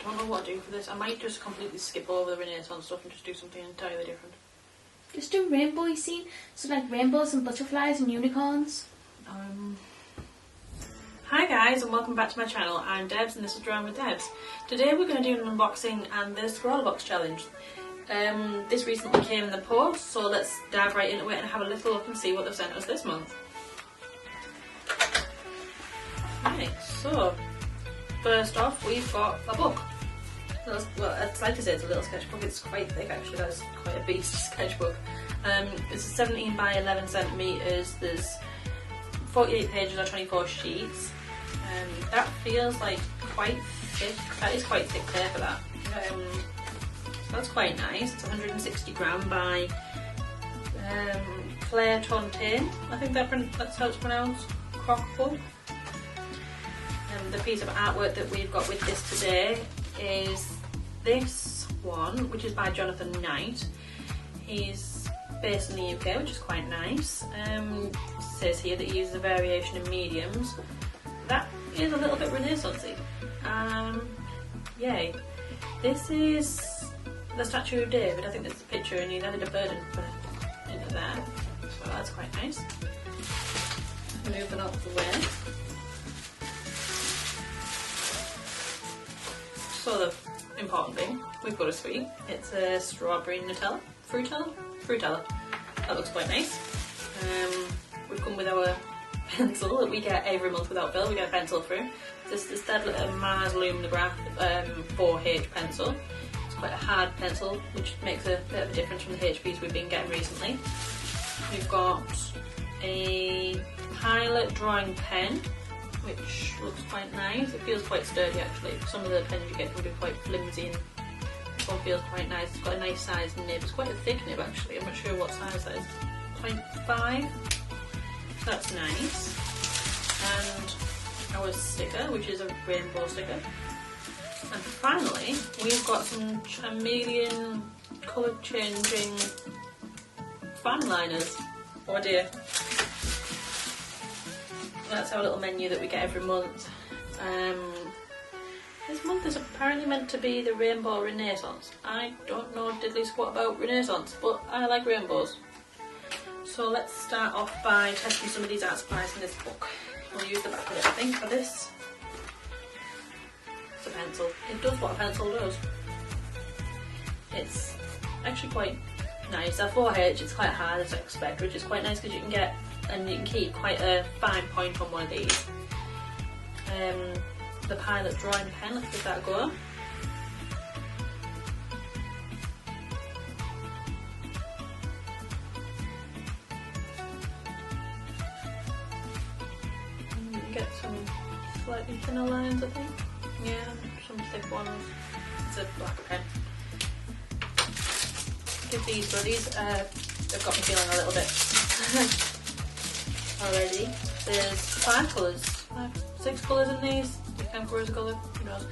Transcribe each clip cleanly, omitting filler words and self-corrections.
don't know what to do for this. I might just completely skip over the Renaissance stuff and just do something entirely different. Just do rainbow, you see? So like rainbows and butterflies and unicorns. Hi guys and welcome back to my channel. I'm Debs and this is Drawing with Debs. Today we're going to do an unboxing and the Scrawlrbox challenge. This recently came in the post, so let's dive right into it and have a little look and see what they've sent us this month. Right, so first off we've got a book. Well, I'd like to say it's a little sketchbook. It's quite thick actually. That's quite a beast sketchbook. It's 17 by 11 centimeters. There's 48 pages or 24 sheets. That feels like quite thick. That is quite thick paper. That. So that's quite nice. It's 160 gram by Clairefontaine. I think that's how it's pronounced. Crockbook. The piece of artwork that we've got with this today is this one, which is by Jonathan Knight. He's based in the UK, which is quite nice. It says here that he uses a variation in mediums. That is a little bit Renaissance-y. Yay. This is the statue of David. I think there's a picture and he's added a bird and put it into there. So that's quite nice. Moving out of the way. So the important thing, we've got a sweet. It's a strawberry Nutella, Fruitella. That looks quite nice. We've come with our pencil that we get every month without bill. We get a pencil through. This is that little Mars Luminograph 4H pencil. It's quite a hard pencil, which makes a bit of a difference from the HPs we've been getting recently. We've got a Pilot drawing pen, which looks quite nice. It feels quite sturdy actually. Some of the pens you get can be quite flimsy and this one feels quite nice. It's got a nice size nib. It's quite a thick nib actually. I'm not sure what size that is. 0.5. That's nice. And our sticker, which is a rainbow sticker. And finally, we've got some Chameleon colour changing Fineliners. Oh dear. That's our little menu that we get every month. This month is apparently meant to be the Rainbow Renaissance. I don't know diddly squat about Renaissance, but I like rainbows. So let's start off by testing some of these art supplies in this book. We'll use the back of it, I think, for this. It's a pencil. It does what a pencil does. It's actually quite nice. Our 4H, it's quite hard as I expect, which is quite nice because you can get and you can keep quite a fine point on one of these. The Pilot drawing pen, let's give that a go. You can get some slightly thinner lines, I think. Yeah, some thick ones. It's a black pen. Give these, so these they've got me feeling a little bit already. There's 5 colours, 6 colours in these. You can grow as a colour, who knows.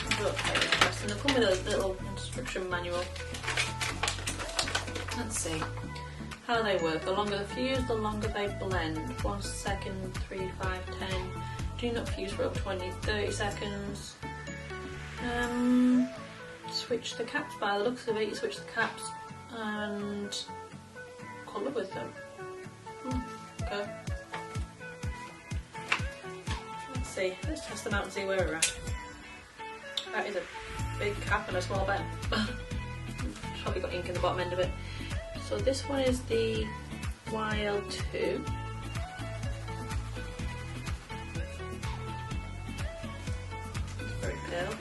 Quite interesting. They come with a little instruction manual. Let's see how they work. The longer the fuse, the longer they blend. 1 second, 3, 5, 10. Do not fuse for over 20, 30 seconds. Switch the caps by the looks of it. You switch the caps and colour with them. Okay. Let's see. Let's test them out and see where we're at. That is a big cap and a small pen. Probably got ink in the bottom end of it. So this one is the YL2. It's very pale. Not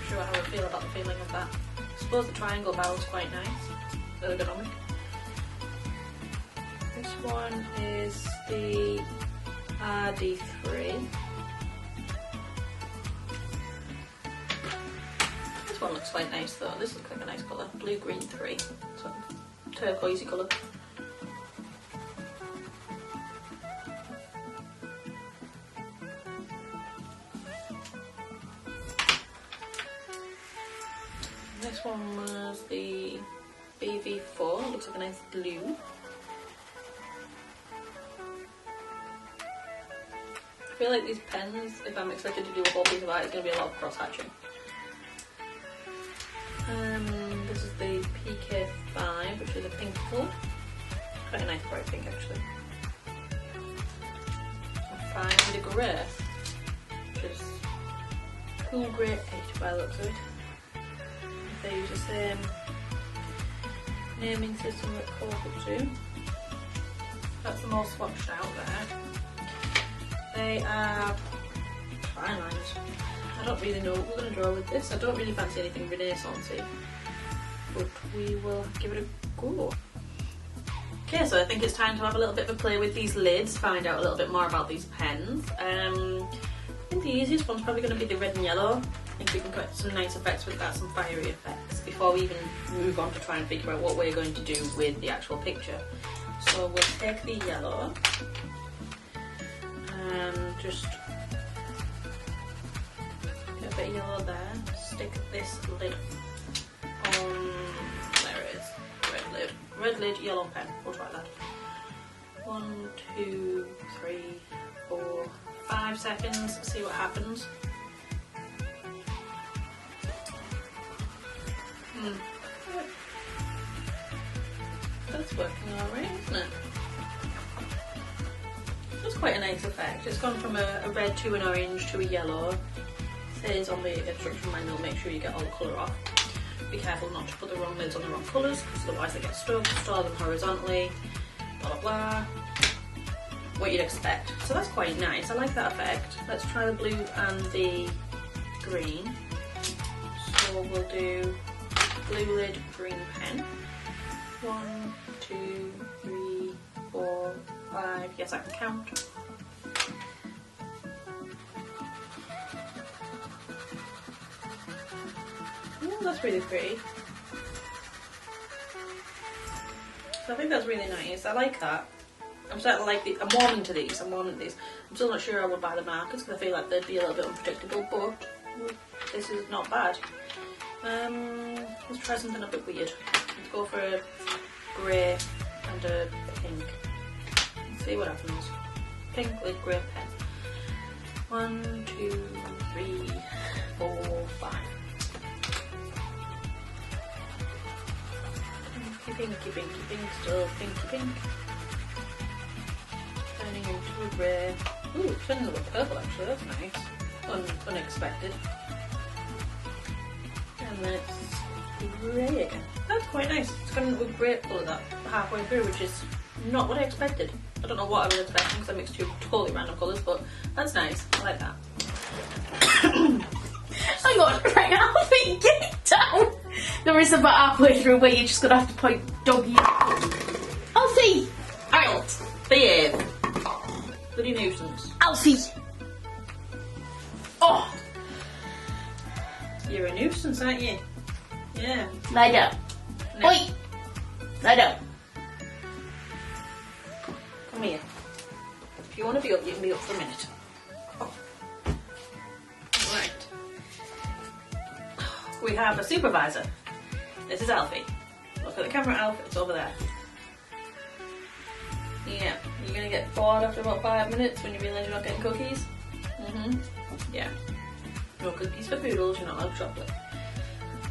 sure how I feel about the feeling of that. I suppose the triangle barrel is quite nice. Ergonomic. This one is the RD3. This one looks quite nice though. This looks like a nice colour. Blue, green 3. So turquoisey colour. This one was the BV4. Looks like a nice blue. feel like these pens, if I'm expected to do a whole piece of art, it's going to be a lot of cross-hatching. This is the PK5, which is a pink colour. Quite a nice bright pink actually. Find a grey, which is cool grey 8 by the looks of it. They use the same naming system that Corporate do. That's them all swatched out there. They are Fineliners. I don't really know what we're going to draw with this. I don't really fancy anything Renaissance-y, but we will give it a go. Okay, so I think it's time to have a little bit of a play with these lids, find out a little bit more about these pens. I think the easiest one's probably going to be the red and yellow. I think we can get some nice effects with that, some fiery effects, before we even move on to try and figure out what we're going to do with the actual picture. So we'll take the yellow and just get a bit of yellow there, stick this lid on, there it is, red lid, yellow pen, we'll try that. 1, 2, 3, 4, 5 seconds, see what happens. That's working alright, isn't it? That's quite a nice effect. It's gone from a red to an orange to a yellow. It says on the instruction manual, make sure you get all the colour off. Be careful not to put the wrong lids on the wrong colours, because otherwise they get stuck. Store them horizontally, blah blah blah. What you'd expect. So that's quite nice. I like that effect. Let's try the blue and the green. So we'll do blue lid, green pen. 1, 2, 3, 4, 5. Yes, I can count. Oh, that's really pretty. So I think that's really nice. I like that. I'm starting to like the. I'm warming to these. I'm still not sure I would buy the markers because I feel like they'd be a little bit unpredictable, but this is not bad. Let's try something a bit weird. Let's go for a grey and a pink. Let's see what happens. Pink with grey pen. 1, 2, 3, 4, 5. Pinky, pink, still pinky, pink. Turning into a grey. Ooh, turning into a purple actually, that's nice. Unexpected. And then it's grey again. That's quite nice. It's gone into a grey colour that halfway through, which is not what I expected. I don't know what I was expecting because I mixed two totally random colours, but that's nice. I like that. Hang on, right now, get it down. There is about halfway through where you're just gonna have to point doggy. Alfie! Alright, behave. Bloody nuisance. Alfie! Oh! You're a nuisance, aren't you? Yeah. Lie down. No. Oi! Lie down. Come here. If you want to be up, you can be up for a minute. Oh. Right. We have a supervisor. This is Alfie. Look at the camera, Alfie. It's over there. Yeah. You're going to get bored after about 5 minutes when you realise you're not getting cookies? Yeah. No cookies for poodles, you're not allowed chocolate.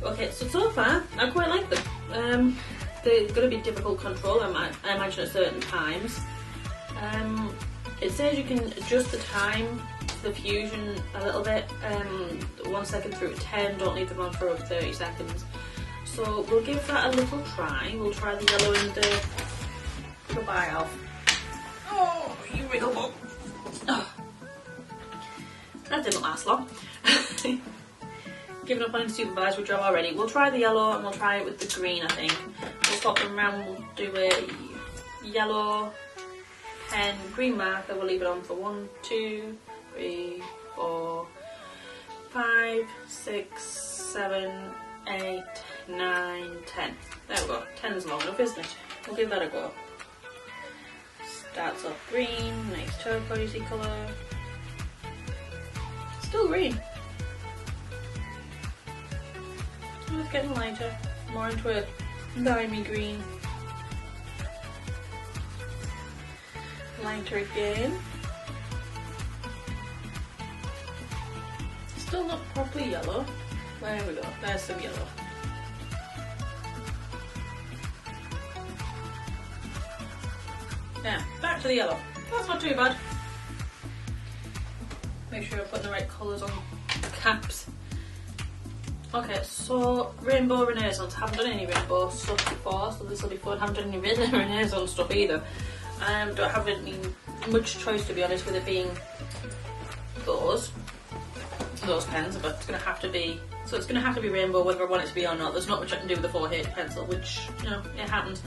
Okay, so far, I quite like them. They're going to be difficult control, I imagine, at certain times. It says you can adjust the time to the fusion a little bit. 1 second through 10, don't leave them on for over 30 seconds. So we'll give that a little try. We'll try the yellow and the... Goodbye, Alf. Oh, you wriggle ball. Oh. That didn't last long. Giving up on the supervisory job already. We'll try the yellow and we'll try it with the green, I think. We'll swap them around. We'll do a yellow pen, green marker. We'll leave it on for 1, 2, 3, 4, 5, 6, 7, 8, 9, 10. There we go. 10's long enough, isn't it? We'll give that a go. Starts off green, nice turquoisey colour. Still green. Oh, it's getting lighter, more into a limey green. Lighter again. not properly yellow. There we go, there's some yellow. Yeah, back to the yellow. That's not too bad. Make sure I'm putting the right colours on the caps. Okay, so Rainbow Renaissance. I haven't done any rainbow stuff before, so this will be fun. I haven't done any Renaissance stuff either. Don't have any much choice, to be honest, with it being those pens, but it's gonna have to be. So it's gonna have to be rainbow, whether I want it to be or not. There's not much I can do with the 4H pencil, which, you know, it happens.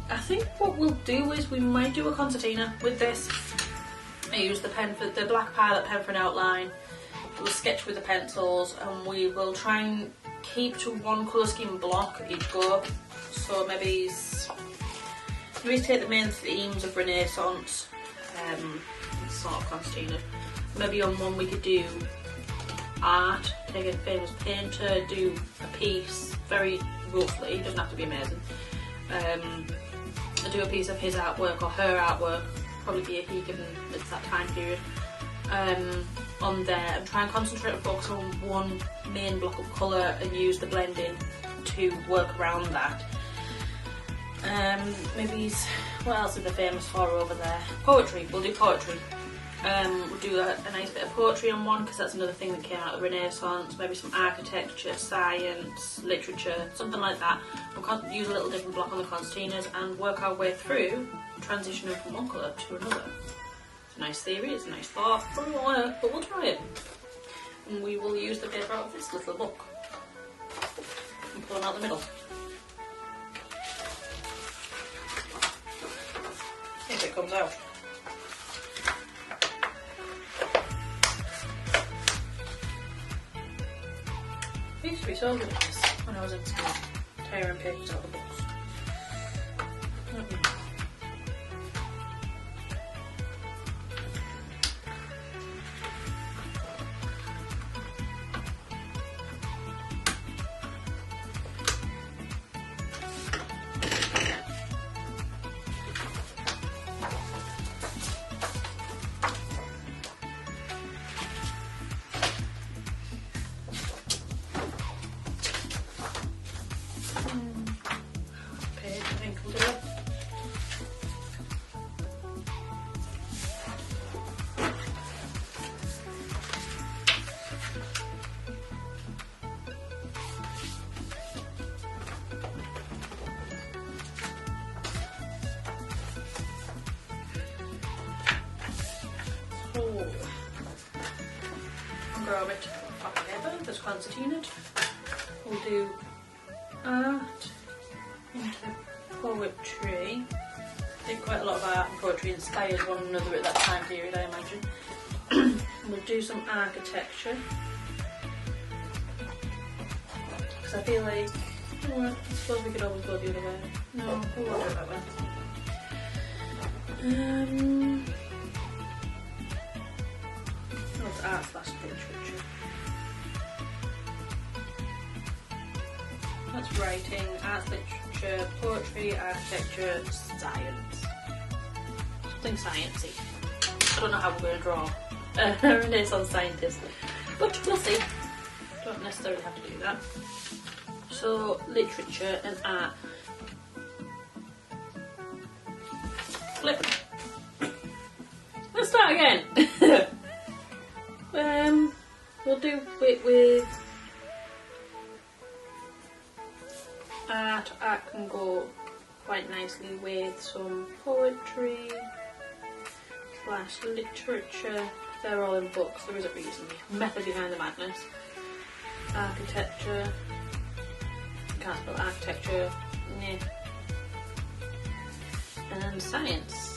I think what we'll do is we might do a concertina with this. I use the pen for the black Pilot pen for an outline. We'll sketch with the pencils, and we will try and keep to one colour scheme block each go. So maybe take the main themes of Renaissance, sort of concertina. Maybe on one we could do art, take a famous painter, do a piece very roughly, it doesn't have to be amazing. Do a piece of his artwork or her artwork, probably be a he given it's that time period, on there, and try and concentrate and focus on one main block of colour and use the blending to work around that. Maybe, what else are they famous for over there? Poetry, we'll do poetry. We'll do a nice bit of poetry on one, because that's another thing that came out of Renaissance. Maybe some architecture, science, literature, something like that. We'll use a little different block on the concertinas and work our way through, transitioning from one colour to another. It's a nice theory, it's a nice thought, probably won't work, but we'll try it. And we will use the paper out of this little book and pull them out the middle. If it comes out. I used to be so good at this when I was in school, tearing papers out of the books. Grab it up together, there's concertinaed. We'll do art into poetry. I think quite a lot of art and poetry inspired one another at that time period, I imagine. We'll do some architecture, because I feel like, I suppose we could always go the other way. No, we'll go that way. It's art slash literature. That's writing, art, literature, poetry, architecture, science. Something sciencey. I don't know how we're going to draw a Renaissance scientist, but we'll see. Don't necessarily have to do that. So, literature and art. Flip. Let's start again. We'll do it with art. Art can go quite nicely with some poetry slash literature. They're all in books, there is a reason. Method behind the madness. Architecture. Can't spell architecture. Nah. And science.